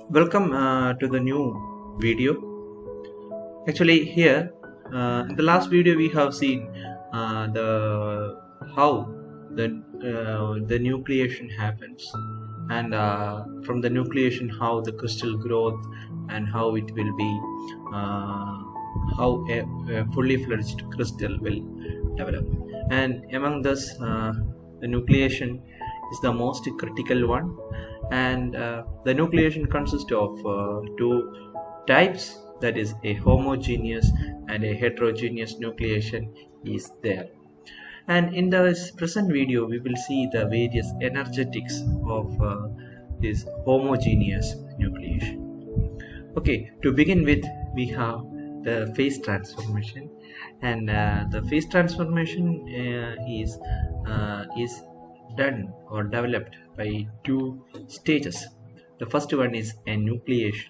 Welcome to the new video. Actually, here in the last video we have seen the how the nucleation happens, and from the nucleation how the crystal growth and how it will be how a fully fledged crystal will develop. And among this, the nucleation is the most critical one, and the nucleation consists of two types, that is a homogeneous and a heterogeneous nucleation is there. And in this present video we will see the various energetics of this homogeneous nucleation. Okay, to begin with, we have the phase transformation, and the phase transformation is done or developed by two stages. The first one is a nucleation.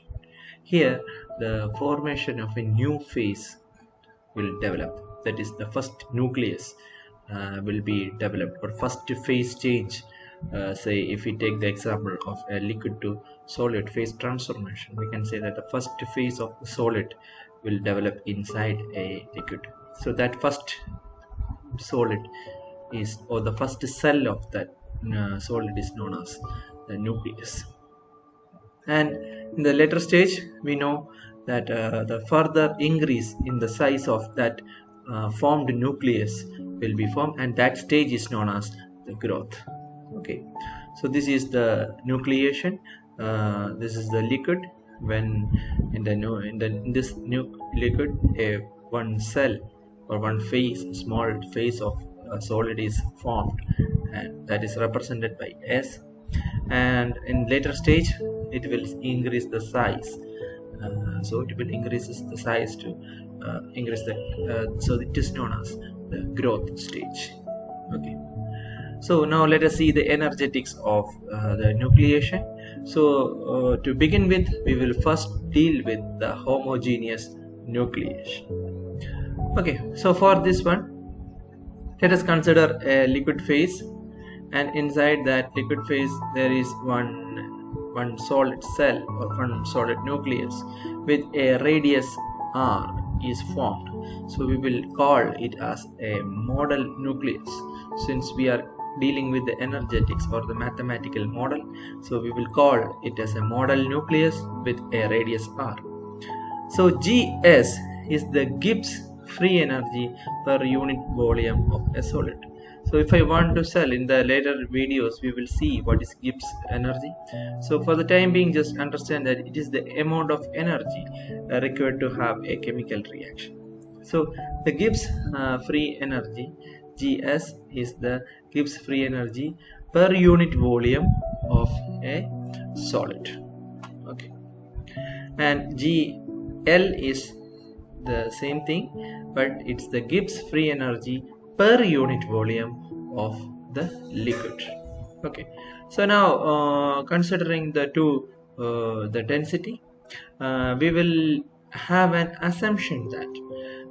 Here the formation of a new phase will develop, that is the first nucleus will be developed, or first phase change. Say if we take the example of a liquid to solid phase transformation, we can say that the first phase of the solid will develop inside a liquid. So that first solid is, or the first cell of that solid is known as the nucleus. And in the later stage we know that the further increase in the size of that formed nucleus will be formed, and that stage is known as the growth. Okay, so this is the nucleation. This is the liquid. When in this new liquid, one cell or one phase, small phase of a solid is formed, and that is represented by S. And in later stage it will increase the size, so it will increases the size to increase the so it is known as the growth stage. Okay, so now let us see the energetics of the nucleation. So to begin with, we will first deal with the homogeneous nucleation. Okay, so for this one, let us consider a liquid phase, and inside that liquid phase there is one solid cell or one solid nucleus with a radius r is formed. So we will call it as a model nucleus, since we are dealing with the energetics or the mathematical model. So we will call it as a model nucleus with a radius r. So Gs is the Gibbs free energy per unit volume of a solid. So if I want to sell, in the later videos we will see what is Gibbs energy. So for the time being, just understand that it is the amount of energy required to have a chemical reaction. So the Gibbs free energy, Gs, is the Gibbs free energy per unit volume of a solid. Okay, and Gl is the same thing, but it's the Gibbs free energy per unit volume of the liquid. Okay, so now considering the two the density, we will have an assumption that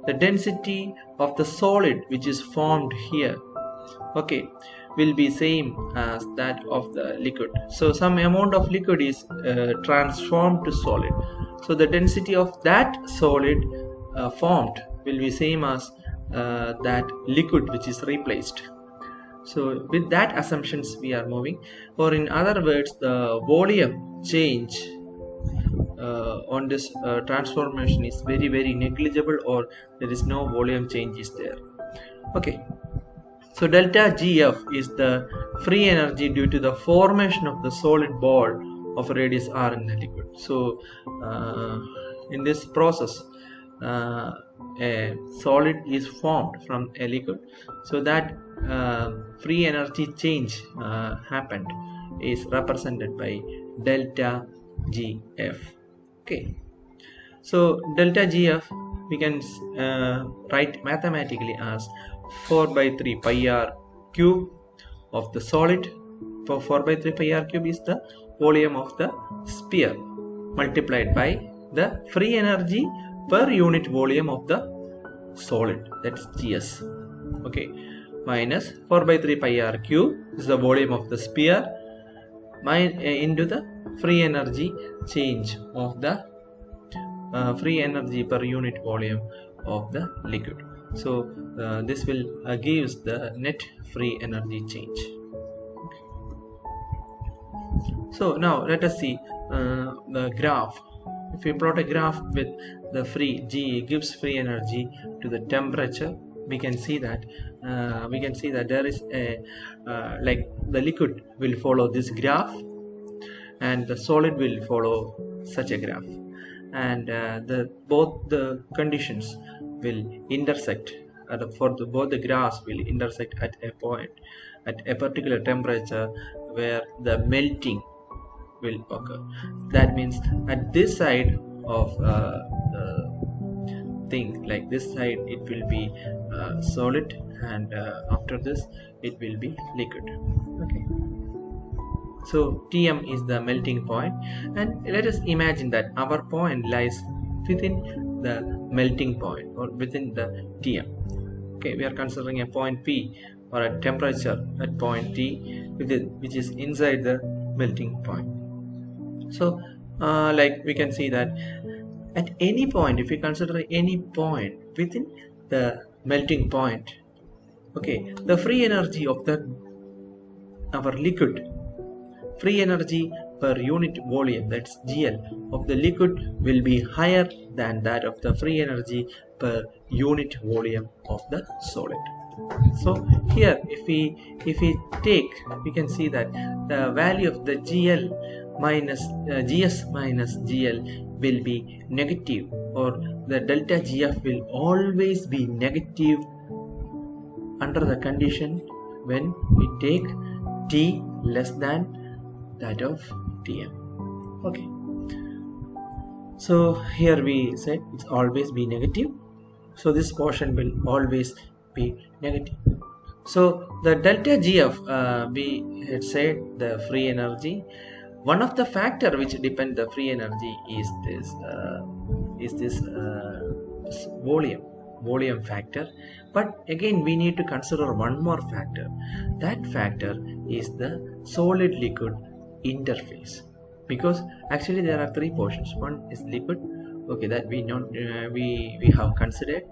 the density of the solid which is formed here, okay, will be same as that of the liquid. So some amount of liquid is transformed to solid, so the density of that solid formed will be same as that liquid which is replaced. So with that assumptions we are moving, or in other words, the volume change on this transformation is very negligible, or there is no volume change is there. Okay, so delta Gf is the free energy due to the formation of the solid ball of radius r in the liquid. So in this process a solid is formed from a liquid, so that free energy change happened is represented by delta Gf. Okay, so delta Gf we can write mathematically as 4 by 3 pi r cube of the solid. For 4 by 3 pi r cube is the volume of the sphere multiplied by the free energy per unit volume of the solid, that's Gs. Okay, minus 4 by 3 pi r cube is the volume of the sphere into the free energy change of the free energy per unit volume of the liquid. So this will gives the net free energy change. So now let us see the graph. If we plot a graph with the free G gives free energy to the temperature, we can see that there is a like the liquid will follow this graph and the solid will follow such a graph, and both the conditions will intersect both the graphs will intersect at a point at a particular temperature where the melting will occur. That means at this side of the thing, like this side, it will be solid, and after this it will be liquid. Okay, so Tm is the melting point, and let us imagine that our point lies within the melting point or within the Tm. Okay, we are considering a point P or a temperature at point T which is inside the melting point. So like we can see that at any point, if we consider any point within the melting point, okay, the free energy of our liquid, free energy per unit volume, that's GL, of the liquid will be higher than that of the free energy per unit volume of the solid. So here if we take, we can see that the value of the GL minus GS minus GL will be negative, or the delta GF will always be negative under the condition when we take T less than that of Tm. Okay, so here we said it's always be negative, so this portion will always be negative. So the delta GF, we had said the free energy. One of the factor which depend the free energy is this volume factor. But again we need to consider one more factor. That factor is the solid liquid interface, because actually there are three portions. One is liquid, okay, that we know we have considered.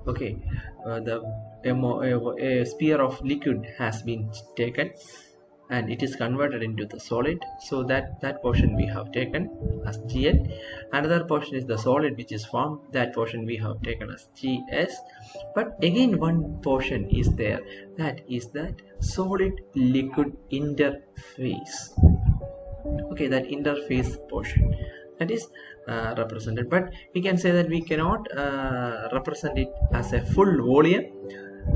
Okay, a sphere of liquid has been taken and it is converted into the solid, so that portion we have taken as GL. Another portion is the solid which is formed, that portion we have taken as GS. But again one portion is there, that is that solid liquid interface. Okay, that interface portion, that is represented, but we can say that we cannot represent it as a full volume,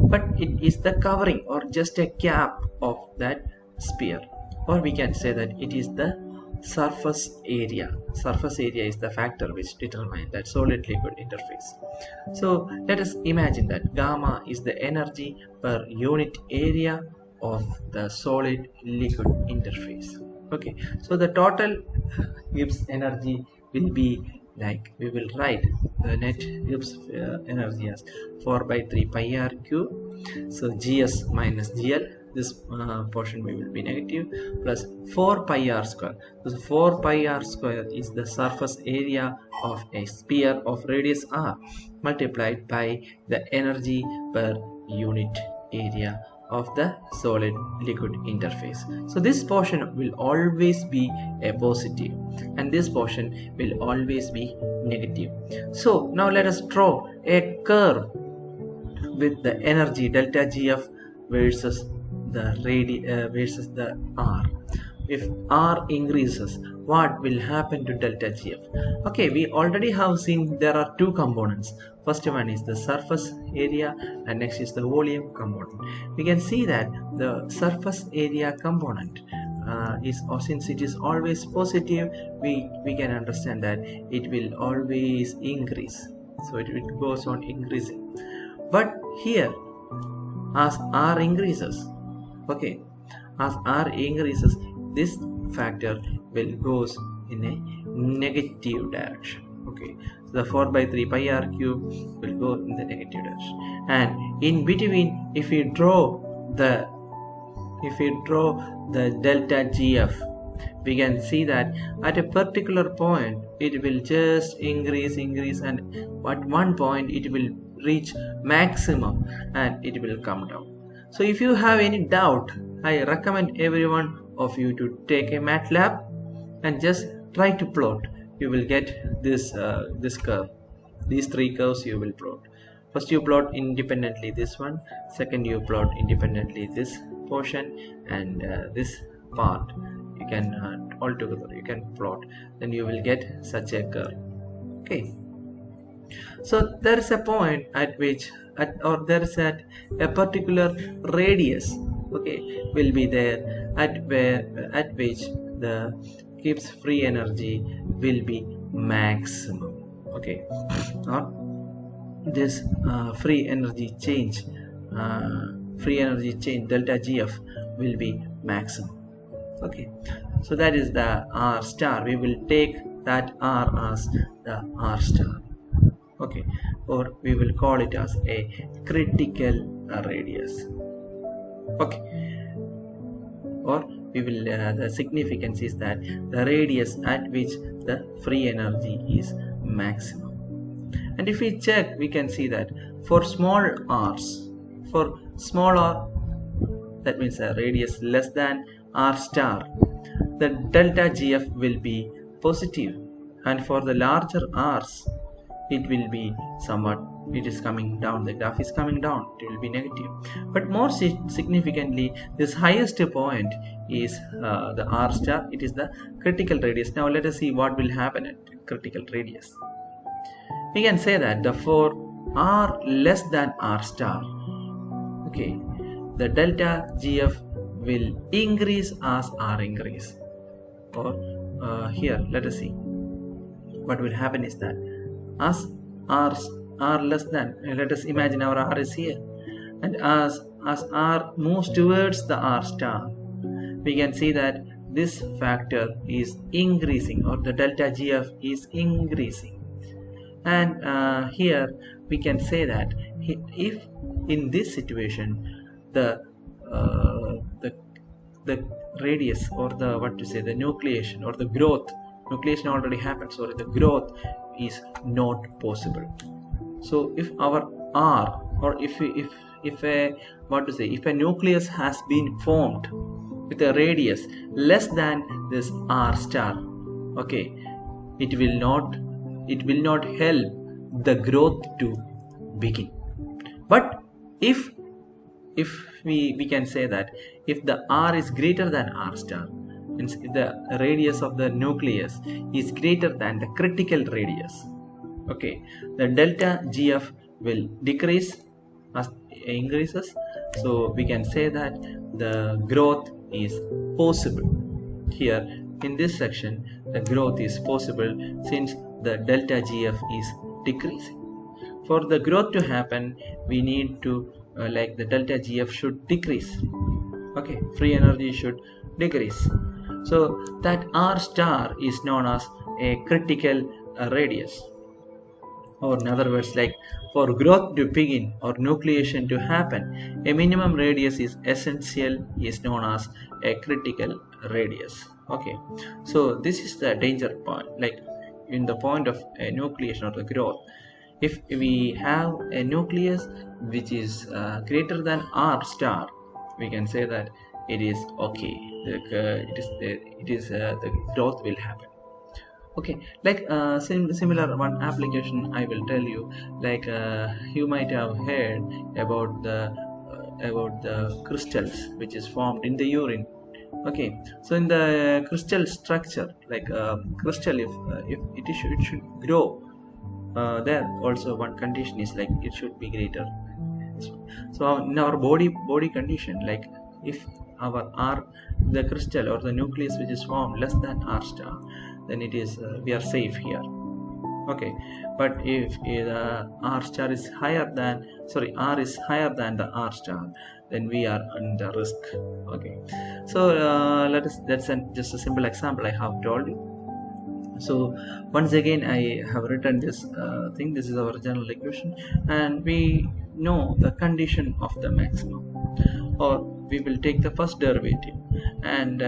but it is the covering or just a cap of that sphere, or we can say that it is the surface area. Surface area is the factor which determines that solid liquid interface. So let us imagine that gamma is the energy per unit area of the solid liquid interface. Okay, so the total Gibbs energy will be like, we will write the net Gibbs energy as 4 by 3 pi r cube. So GS minus GL, this portion will be negative, plus 4 pi r square. So 4 pi r square is the surface area of a sphere of radius r multiplied by the energy per unit area of the solid liquid interface. So this portion will always be a positive and this portion will always be negative. So now let us draw a curve with the energy delta GF versus the R. If R increases, what will happen to delta GF? Okay, we already have seen there are two components. First one is the surface area and next is the volume component. We can see that the surface area component since it is always positive, we can understand that it will always increase. So it goes on increasing. But here, as R increases, okay, as R increases, this factor will goes in a negative direction. Okay, so the 4 by 3 pi r cube will go in the negative direction, and in between, if we draw the delta GF, we can see that at a particular point it will just increase, and at one point it will reach maximum and it will come down. So if you have any doubt, I recommend every one of you to take a MATLAB and just try to plot. You will get this curve. These three curves you will plot. First you plot independently this one, second you plot independently this portion, and this part you can all together you can plot, then you will get such a curve. Okay, so there is a point at which there is a particular radius, okay, will be there at which the Gibbs free energy will be maximum. Okay, or this free energy change delta GF will be maximum. Okay, so that is the R star. We will take that R as the R star. Okay, or we will call it as a critical radius. Okay, or we will the significance is that the radius at which the free energy is maximum. And if we check, we can see that for small r's, for small r, that means a radius less than r star, the delta GF will be positive, and for the larger r's it will be somewhat, it is coming down, the graph is coming down, it will be negative. But more significantly, this highest point is the r star, it is the critical radius. Now let us see what will happen at critical radius. We can say that for r less than r star, okay, the delta GF will increase as r increase. Or here let us see what will happen is that as r less than, let us imagine our r is here, and as r moves towards the r star, we can see that this factor is increasing, or the delta GF is increasing. And here we can say that if in this situation the radius, or the the nucleation or the growth, nucleation already happened, so the growth is not possible. So if our R, or if a if a nucleus has been formed with a radius less than this r star, okay, it will not help the growth to begin. But if we can say that if the r is greater than r star, means the radius of the nucleus is greater than the critical radius, okay, the delta GF will decrease as it increases. So we can say that the growth is possible. Here in this section the growth is possible since the delta GF is decreasing. For the growth to happen, we need to like the delta GF should decrease, okay, free energy should decrease. So that r star is known as a critical radius. Or in other words, like for growth to begin or nucleation to happen, a minimum radius is essential, is known as a critical radius. Okay, so this is the danger point, like in the point of a nucleation or the growth. If we have a nucleus which is greater than r star, we can say that it is okay, the growth will happen. Okay, like similar one application I will tell you, like you might have heard about the crystals which is formed in the urine. Okay, so in the crystal structure, like crystal, if it should grow, there also one condition is like it should be greater. So in our body condition, like if our r, the crystal or the nucleus which is formed less than r star, then it is we are safe here. Okay, but if r star is higher than, r is higher than the r star, then we are under risk. Okay, so that's just a simple example I have told you. So once again I have written this thing. This is our general equation, and we know the condition of the maximum, or we will take the first derivative, and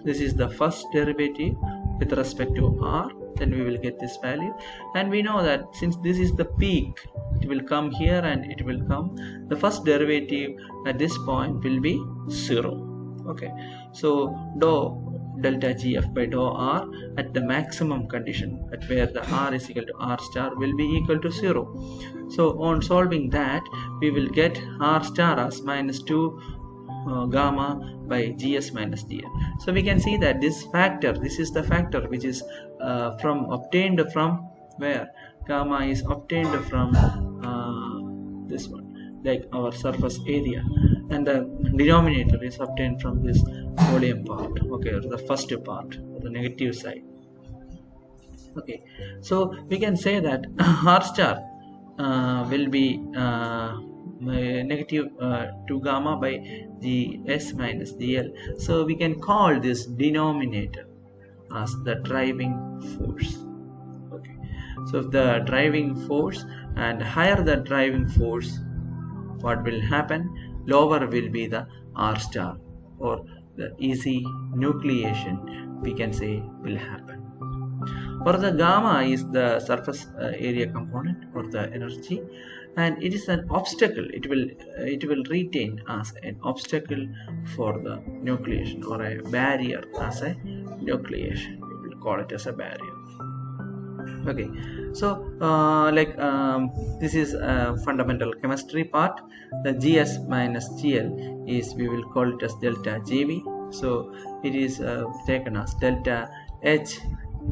this is the first derivative with respect to r. Then we will get this value, and we know that since this is the peak, it will come here and it will come, the first derivative at this point will be 0. Okay, so dou delta gf by dou r at the maximum condition, at where the r is equal to r star, will be equal to 0. So on solving that, we will get r star as minus 2 gamma by gs minus dl. So we can see that this factor, this is the factor which is obtained from where? Gamma is obtained from this one, like our surface area, and the denominator is obtained from this volume part, okay, or the first part, the negative side. Okay, so we can say that r star will be negative 2 gamma by gs minus dl. So we can call this denominator as the driving force. Okay, so if the driving force, and higher the driving force, what will happen? Lower will be the r star, or the easy nucleation, we can say, will happen. Or the gamma is the surface area component, or the energy, and it is an obstacle. It will retain as an obstacle for the nucleation, or a barrier as a nucleation. We will call it as a barrier. Okay, so this is a fundamental chemistry part. The gs minus gl is, we will call it as delta gv. So it is taken as delta h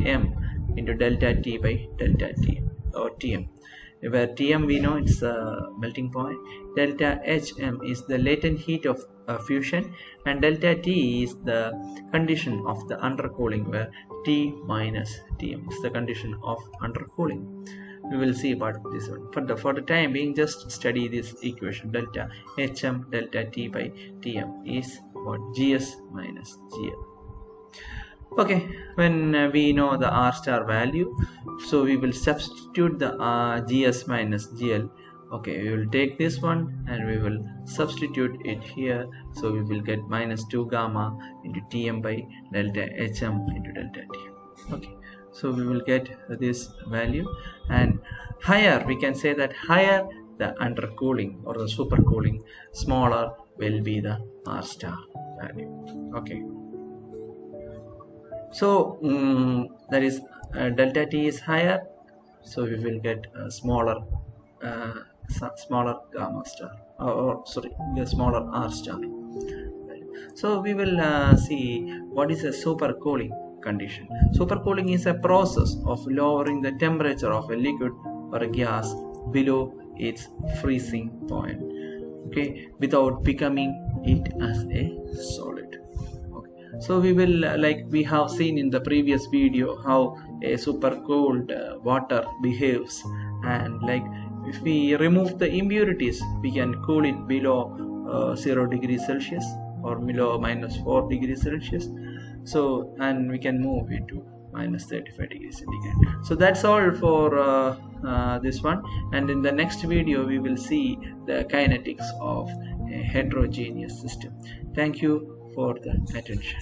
m into delta t by delta t, or tm, where tm we know it's a melting point, delta hm is the latent heat of fusion, and delta t is the condition of the undercooling, where t minus tm is the condition of undercooling. We will see about this one. For the time being, just study this equation. Delta hm delta t by tm is what? Gs minus gl. Okay, when we know the r star value, so we will substitute the gs minus gl. Okay, we will take this one and we will substitute it here. So we will get minus 2 gamma into tm by delta hm into delta t. Okay, so we will get this value, and higher, we can say that higher the undercooling or the supercooling, smaller will be the r star value. Okay, so that is delta t is higher, so we will get a smaller gamma star, or sorry, the smaller r star. So we will see what is a supercooling condition. Supercooling is a process of lowering the temperature of a liquid or a gas below its freezing point, okay, without becoming it as a solid. Okay, so we will like we have seen in the previous video how a supercooled water behaves, and like if we remove the impurities, we can cool it below 0 degrees Celsius or below minus 4 degrees Celsius. So, and we can move it to minus 35 degrees centigrade. So that's all for this one, and in the next video we will see the kinetics of a heterogeneous system. Thank you for the attention.